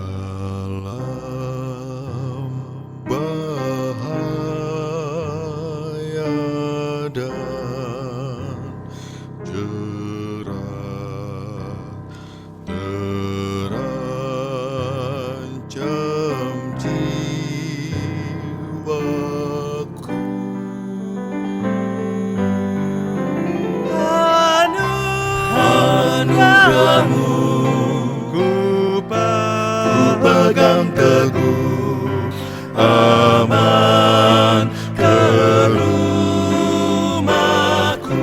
dalam bahaya dan jerat terancam jiwaku. Anugerahmu ku pegang teguh, aman ke rumahku.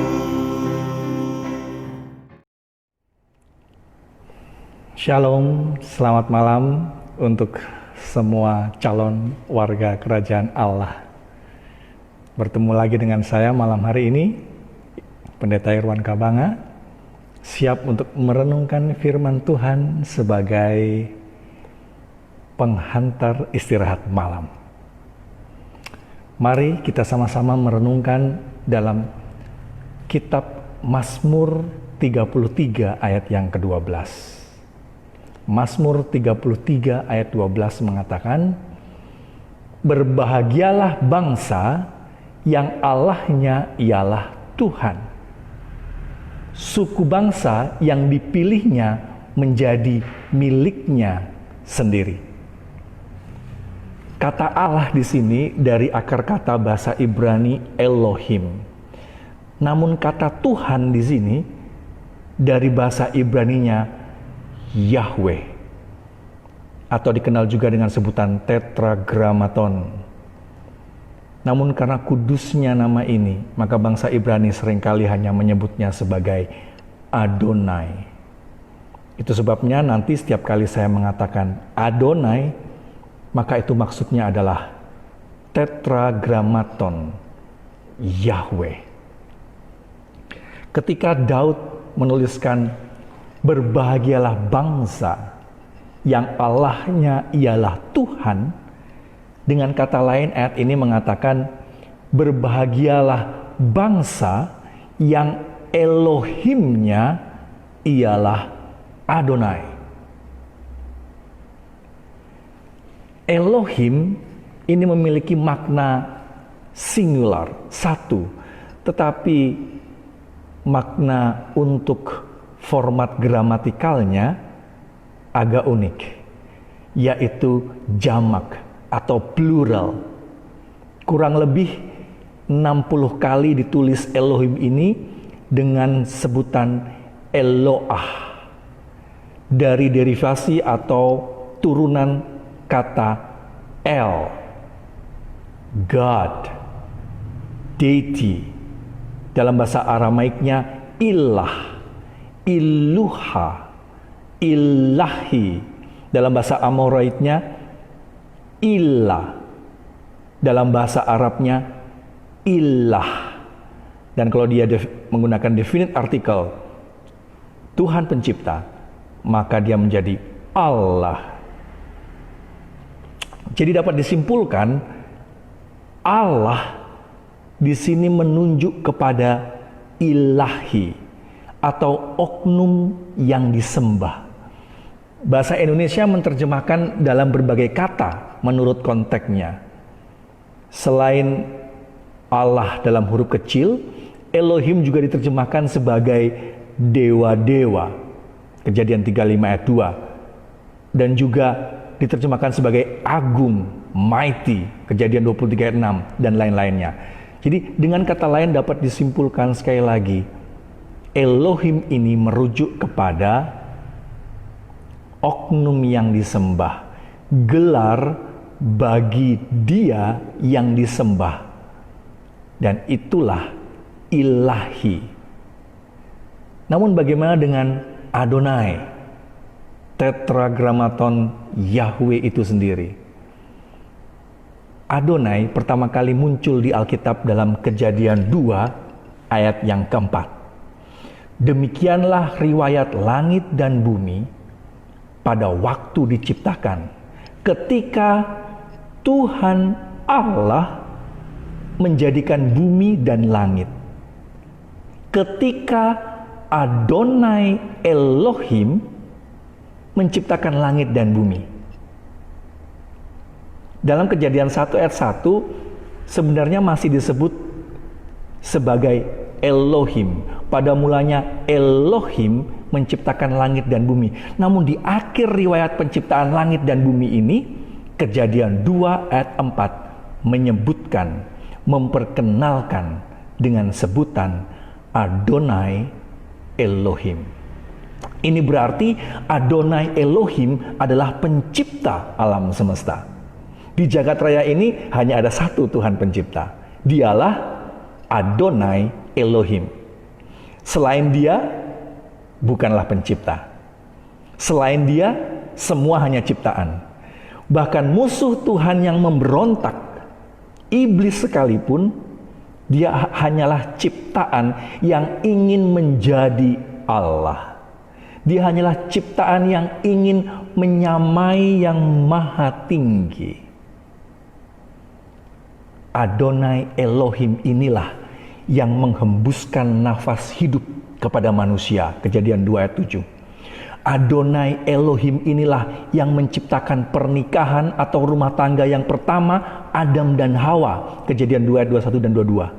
Shalom, selamat malam untuk semua calon warga kerajaan Allah. Bertemu lagi dengan saya malam hari ini, Pendeta Irwan Kabanga, siap untuk merenungkan firman Tuhan sebagai penghantar istirahat malam. Mari kita sama-sama merenungkan dalam kitab Mazmur 33 ayat yang ke-12. Mazmur 33 ayat 12 mengatakan, "Berbahagialah bangsa yang Allahnya ialah Tuhan, suku bangsa yang dipilihnya menjadi miliknya sendiri." Kata Allah di sini dari akar kata bahasa Ibrani Elohim. Namun kata Tuhan di sini dari bahasa Ibraninya Yahweh, atau dikenal juga dengan sebutan tetragrammaton. Namun karena kudusnya nama ini, maka bangsa Ibrani seringkali hanya menyebutnya sebagai Adonai. Itu sebabnya nanti setiap kali saya mengatakan Adonai, maka itu maksudnya adalah tetragrammaton, Yahweh. Ketika Daud menuliskan "Berbahagialah bangsa yang Allahnya ialah Tuhan", dengan kata lain ayat ini mengatakan berbahagialah bangsa yang Elohimnya ialah Adonai. Elohim ini memiliki makna singular, satu, tetapi makna untuk format gramatikalnya agak unik, yaitu jamak atau plural. Kurang lebih 60 kali ditulis Elohim ini dengan sebutan Eloah, dari derivasi atau turunan kata El, God, deity. Dalam bahasa Aramaiknya ilah, Iluha, Ilahi. Dalam bahasa Amoraitnya Ilah. Dalam bahasa Arabnya Ilah. Dan kalau dia menggunakan definite article Tuhan pencipta, maka dia menjadi Allah. Jadi dapat disimpulkan Allah di sini menunjuk kepada ilahi atau oknum yang disembah. Bahasa Indonesia menerjemahkan dalam berbagai kata menurut konteksnya. Selain Allah dalam huruf kecil, Elohim juga diterjemahkan sebagai dewa-dewa, Kejadian 35 ayat 2. Dan juga diterjemahkan sebagai agung, mighty, Kejadian 23 ayat 6, dan lain-lainnya. Jadi dengan kata lain dapat disimpulkan sekali lagi, Elohim ini merujuk kepada oknum yang disembah, gelar bagi dia yang disembah, dan itulah ilahi. Namun bagaimana dengan Adonai, tetragrammaton Yahweh itu sendiri? Adonai pertama kali muncul di Alkitab dalam Kejadian 2 ayat yang keempat. "Demikianlah riwayat langit dan bumi pada waktu diciptakan, ketika Tuhan Allah menjadikan bumi dan langit." Ketika Adonai Elohim menciptakan langit dan bumi. Dalam Kejadian 1 ayat 1 sebenarnya masih disebut sebagai Elohim. Pada mulanya Elohim menciptakan langit dan bumi. Namun di akhir riwayat penciptaan langit dan bumi ini, Kejadian 2 ayat 4 menyebutkan, memperkenalkan dengan sebutan Adonai Elohim. Ini berarti Adonai Elohim adalah pencipta alam semesta. Di jagat raya ini hanya ada satu Tuhan pencipta. Dialah Adonai Elohim. Selain Dia, bukanlah pencipta. Selain Dia, semua hanya ciptaan. Bahkan musuh Tuhan yang memberontak, iblis sekalipun, dia hanyalah ciptaan yang ingin menjadi Allah. Dia hanyalah ciptaan yang ingin menyamai yang maha tinggi. Adonai Elohim inilah yang menghembuskan nafas hidup kepada manusia. Kejadian 2 ayat 7. Adonai Elohim inilah yang menciptakan pernikahan atau rumah tangga yang pertama, Adam dan Hawa. Kejadian 2 ayat 21 dan 22.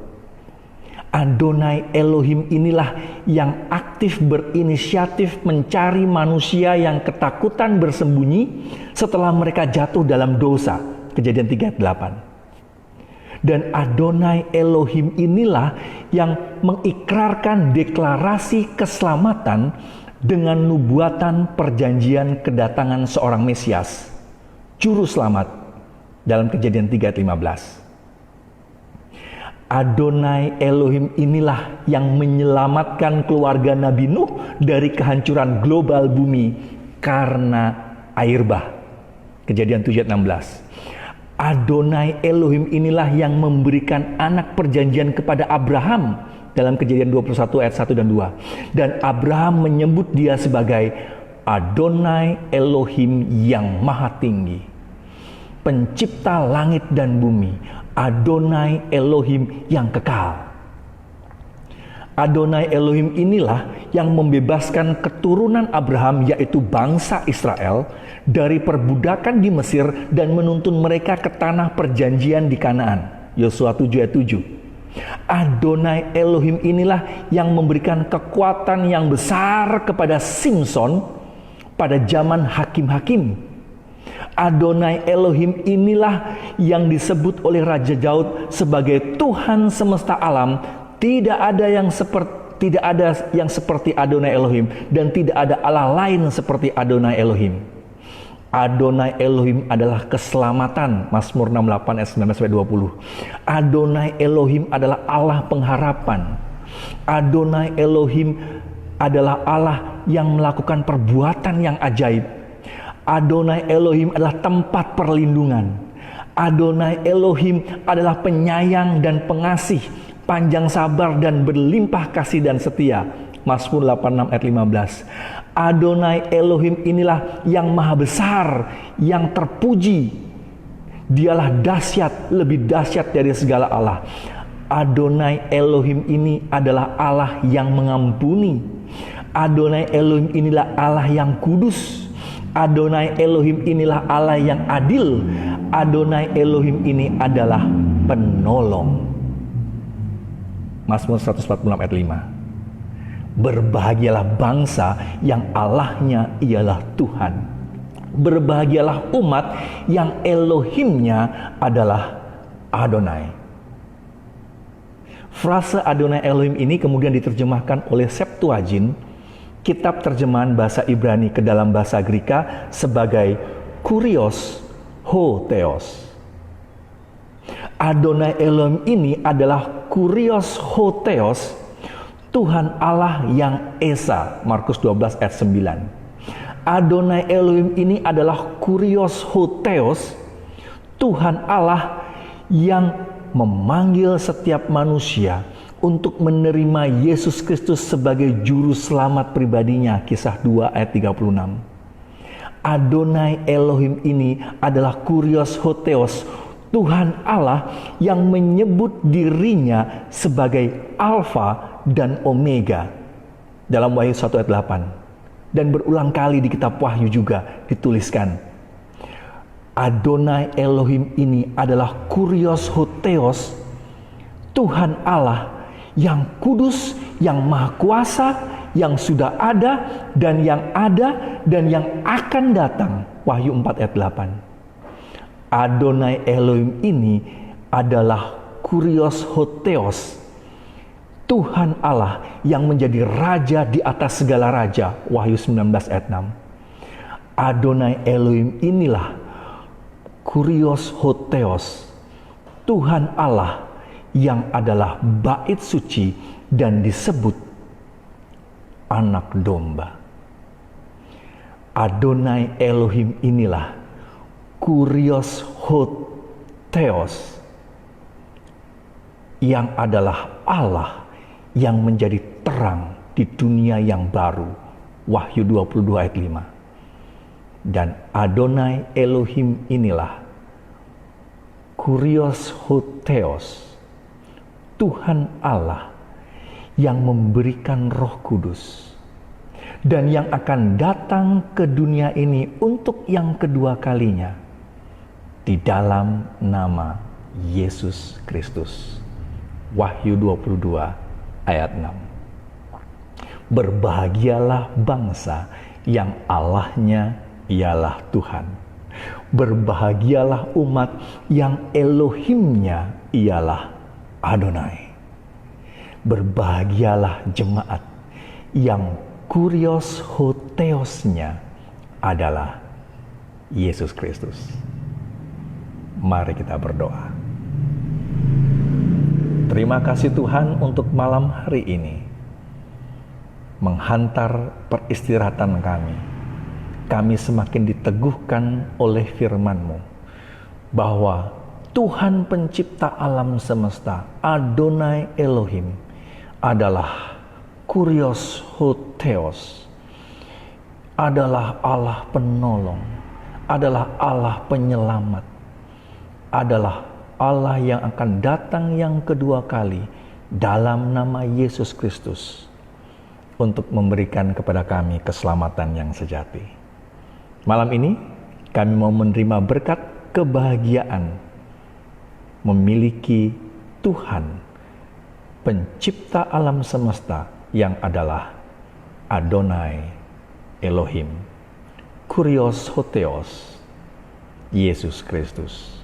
Adonai Elohim inilah yang aktif berinisiatif mencari manusia yang ketakutan bersembunyi setelah mereka jatuh dalam dosa. Kejadian 3 ayat 8. Dan Adonai Elohim inilah yang mengikrarkan deklarasi keselamatan dengan nubuatan perjanjian kedatangan seorang Mesias, Juru Selamat, dalam Kejadian 3 ayat 15. Adonai Elohim inilah yang menyelamatkan keluarga Nabi Nuh dari kehancuran global bumi karena air bah. Kejadian 7 ayat 16. Adonai Elohim inilah yang memberikan anak perjanjian kepada Abraham dalam Kejadian 21 ayat 1 dan 2. Dan Abraham menyebut dia sebagai Adonai Elohim yang maha tinggi, pencipta langit dan bumi, Adonai Elohim yang kekal. Adonai Elohim inilah yang membebaskan keturunan Abraham, yaitu bangsa Israel, dari perbudakan di Mesir dan menuntun mereka ke tanah perjanjian di Kanaan. Yosua 7 ayat 7. Adonai Elohim inilah yang memberikan kekuatan yang besar kepada Simson pada zaman hakim-hakim. Adonai Elohim inilah yang disebut oleh Raja Daud sebagai Tuhan semesta alam. Tidak ada yang seperti Adonai Elohim, dan tidak ada Allah lain seperti Adonai Elohim. Adonai Elohim adalah keselamatan. Mazmur 68 ayat 19-20. Adonai Elohim adalah Allah pengharapan. Adonai Elohim adalah Allah yang melakukan perbuatan yang ajaib. Adonai Elohim adalah tempat perlindungan. Adonai Elohim adalah penyayang dan pengasih, panjang sabar dan berlimpah kasih dan setia. Mazmur 86 ayat 15. Adonai Elohim inilah yang maha besar, yang terpuji. Dialah dahsyat, lebih dahsyat dari segala Allah. Adonai Elohim ini adalah Allah yang mengampuni. Adonai Elohim inilah Allah yang kudus. Adonai Elohim inilah Allah yang adil. Adonai Elohim ini adalah penolong. Mazmur 146 ayat 5. Berbahagialah bangsa yang Allahnya ialah Tuhan. Berbahagialah umat yang Elohimnya adalah Adonai. Frase Adonai Elohim ini kemudian diterjemahkan oleh Septuagint, kitab terjemahan bahasa Ibrani ke dalam bahasa Greka, sebagai Kurios Ho Theos. Adonai Elohim ini adalah Kurios Ho Theos, Tuhan Allah yang Esa, Markus 12 ayat 9. Adonai Elohim ini adalah Kurios Ho Theos, Tuhan Allah yang memanggil setiap manusia untuk menerima Yesus Kristus sebagai juru selamat pribadinya. Kisah 2 ayat 36. Adonai Elohim ini adalah Kurios Ho Theos, Tuhan Allah yang menyebut dirinya sebagai Alfa dan Omega dalam Wahyu 1 ayat 8. Dan berulang kali di kitab Wahyu juga dituliskan, Adonai Elohim ini adalah Kurios Hotheos, Tuhan Allah yang kudus, yang maha kuasa, yang sudah ada dan yang akan datang. Wahyu 4 ayat 8. Adonai Elohim ini adalah Kurios Hotheos, Tuhan Allah yang menjadi raja di atas segala raja. Wahyu 19 ayat 6. Adonai Elohim inilah Kurios Hotheos, Tuhan Allah yang adalah bait suci dan disebut anak domba. Adonai Elohim inilah Kurios Hotheos yang adalah Allah yang menjadi terang di dunia yang baru. Wahyu 22 ayat 5. Dan Adonai Elohim inilah Kurios Hotheos, Tuhan Allah yang memberikan Roh Kudus dan yang akan datang ke dunia ini untuk yang kedua kalinya di dalam nama Yesus Kristus. Wahyu 22 ayat 6. Berbahagialah bangsa yang Allahnya ialah Tuhan. Berbahagialah umat yang Elohimnya ialah Adonai. Berbahagialah jemaat yang Kurios Hotheosnya adalah Yesus Kristus. Mari kita berdoa. Terima kasih Tuhan untuk malam hari ini. Menghantar peristirahatan kami. Kami semakin diteguhkan oleh firman-Mu bahwa Tuhan pencipta alam semesta, Adonai Elohim, adalah Kurios Hotheos, adalah Allah penolong, adalah Allah penyelamat, adalah Allah yang akan datang yang kedua kali dalam nama Yesus Kristus untuk memberikan kepada kami keselamatan yang sejati. Malam ini kami mau menerima berkat kebahagiaan memiliki Tuhan pencipta alam semesta yang adalah Adonai Elohim, Kurios Hotheos, Yesus Kristus.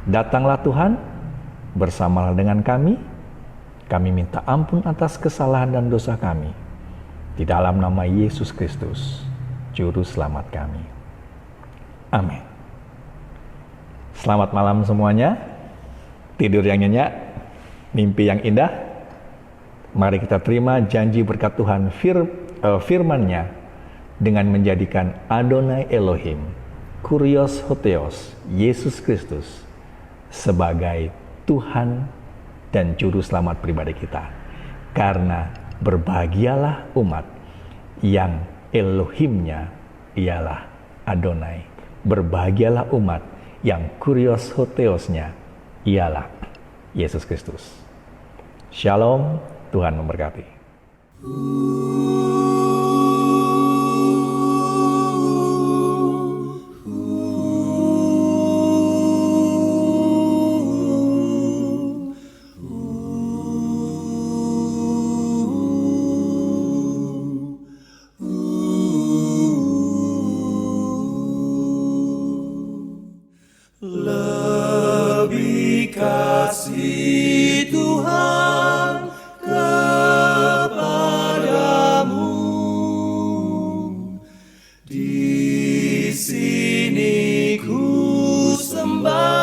Datanglah Tuhan, bersamalah dengan kami. Kami minta ampun atas kesalahan dan dosa kami. Di dalam nama Yesus Kristus, Juru Selamat kami. Amin. Selamat malam semuanya. Tidur yang nyenyak, mimpi yang indah. Mari kita terima janji berkat Tuhan firman-Nya dengan menjadikan Adonai Elohim, Kurios Hotheos, Yesus Kristus sebagai Tuhan dan Juru Selamat pribadi kita. Karena berbahagialah umat yang Elohimnya ialah Adonai. Berbahagialah umat yang Kurios Hotheosnya ialah Yesus Kristus. Shalom, Tuhan memberkati. Lebih kasih Tuhan kepadamu. Di sini ku sembah